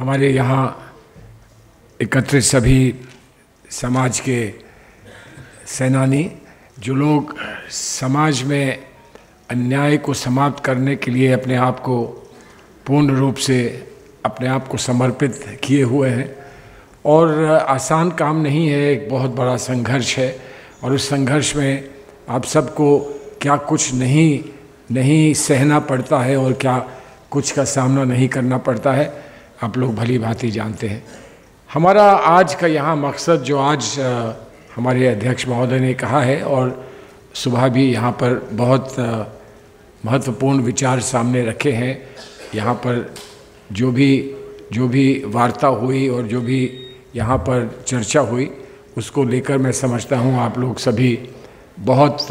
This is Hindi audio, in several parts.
हमारे यहाँ एकत्रित सभी समाज के सेनानी, जो लोग समाज में अन्याय को समाप्त करने के लिए अपने आप को पूर्ण रूप से अपने आप को समर्पित किए हुए हैं। और आसान काम नहीं है, एक बहुत बड़ा संघर्ष है। और उस संघर्ष में आप सबको क्या कुछ नहीं सहना पड़ता है और क्या कुछ का सामना नहीं करना पड़ता है, आप लोग भली भांति जानते हैं। हमारा आज का यहाँ मकसद, जो आज हमारे अध्यक्ष महोदय ने कहा है और सुबह भी यहाँ पर बहुत महत्वपूर्ण विचार सामने रखे हैं, यहाँ पर जो भी वार्ता हुई और जो भी यहाँ पर चर्चा हुई, उसको लेकर मैं समझता हूँ आप लोग सभी बहुत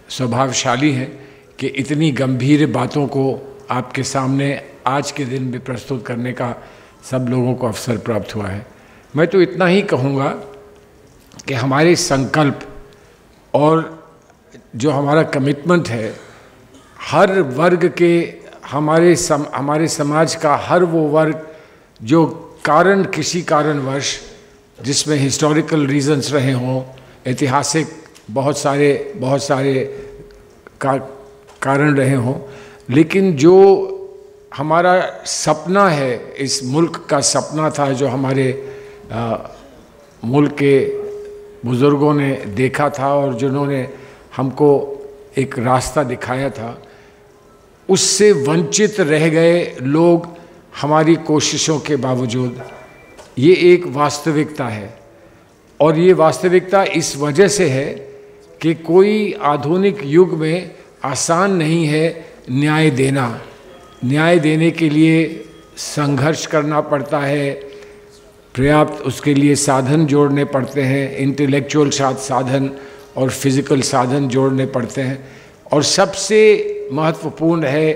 स्वभावशाली हैं कि इतनी गंभीर बातों को आपके सामने आज के दिन में प्रस्तुत करने का सब लोगों को अवसर प्राप्त हुआ है। मैं तो इतना ही कहूँगा कि हमारे संकल्प और जो हमारा कमिटमेंट है, हर वर्ग के हमारे समाज का हर वो वर्ग जो किसी कारणवश, जिसमें हिस्टोरिकल रीजंस रहे हों, ऐतिहासिक बहुत सारे कारण रहे हों, लेकिन जो हमारा सपना है, इस मुल्क का सपना था जो हमारे मुल्क के बुज़ुर्गों ने देखा था और जिन्होंने हमको एक रास्ता दिखाया था, उससे वंचित रह गए लोग हमारी कोशिशों के बावजूद। ये एक वास्तविकता है और ये वास्तविकता इस वजह से है कि कोई आधुनिक युग में आसान नहीं है न्याय देना। न्याय देने के लिए संघर्ष करना पड़ता है, पर्याप्त उसके लिए साधन जोड़ने पड़ते हैं, इंटेलेक्चुअल साधन और फिज़िकल साधन जोड़ने पड़ते हैं। और सबसे महत्वपूर्ण है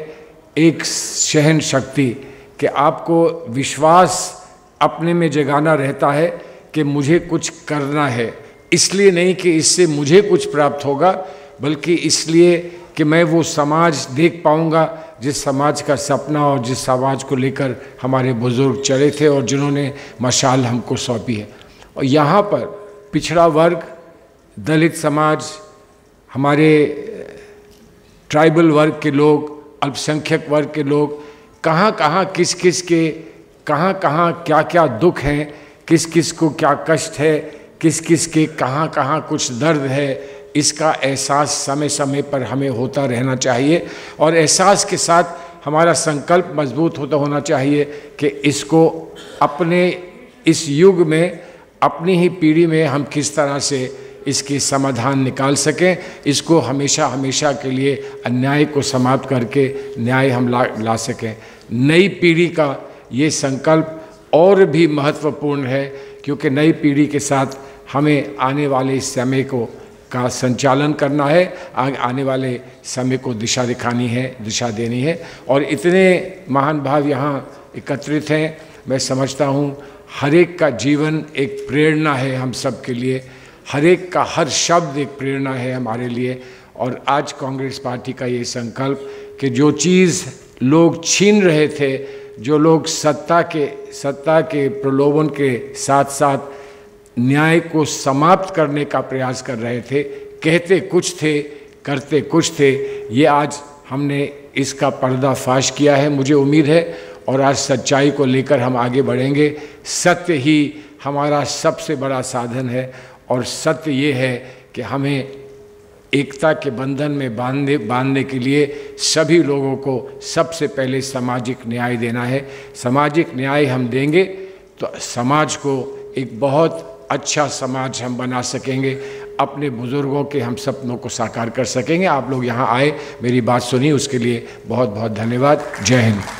एक सहन शक्ति, कि आपको विश्वास अपने में जगाना रहता है कि मुझे कुछ करना है। इसलिए नहीं कि इससे मुझे कुछ प्राप्त होगा, बल्कि इसलिए कि मैं वो समाज देख पाऊंगा जिस समाज का सपना और जिस समाज को लेकर हमारे बुजुर्ग चले थे और जिन्होंने मशाल हमको सौंपी है। और यहाँ पर पिछड़ा वर्ग, दलित समाज, हमारे ट्राइबल वर्ग के लोग, अल्पसंख्यक वर्ग के लोग, कहाँ किस के कहाँ क्या दुख हैं, किस को क्या कष्ट है, किस के कहाँ कुछ दर्द है, इसका एहसास समय समय पर हमें होता रहना चाहिए। और एहसास के साथ हमारा संकल्प मजबूत होना चाहिए कि इसको अपने इस युग में, अपनी ही पीढ़ी में हम किस तरह से इसकी समाधान निकाल सकें, इसको हमेशा के लिए अन्याय को समाप्त करके न्याय हम ला सकें। नई पीढ़ी का ये संकल्प और भी महत्वपूर्ण है, क्योंकि नई पीढ़ी के साथ हमें आने वाले समय का संचालन करना है, आने वाले समय को दिशा देनी है। और इतने महान भाव यहाँ एकत्रित हैं, मैं समझता हूँ हर एक का जीवन एक प्रेरणा है हम सब के लिए, हर एक का हर शब्द एक प्रेरणा है हमारे लिए। और आज कांग्रेस पार्टी का ये संकल्प कि जो चीज़ लोग छीन रहे थे, जो लोग सत्ता के प्रलोभन के साथ साथ न्याय को समाप्त करने का प्रयास कर रहे थे, कहते कुछ थे करते कुछ थे, ये आज हमने इसका पर्दाफाश किया है। मुझे उम्मीद है और आज सच्चाई को लेकर हम आगे बढ़ेंगे। सत्य ही हमारा सबसे बड़ा साधन है और सत्य ये है कि हमें एकता के बंधन में बांधने के लिए सभी लोगों को सबसे पहले सामाजिक न्याय देना है। सामाजिक न्याय हम देंगे तो समाज को एक बहुत अच्छा समाज हम बना सकेंगे, अपने बुज़ुर्गों के हम सपनों को साकार कर सकेंगे। आप लोग यहाँ आए, मेरी बात सुनी, उसके लिए बहुत बहुत धन्यवाद। जय हिंद।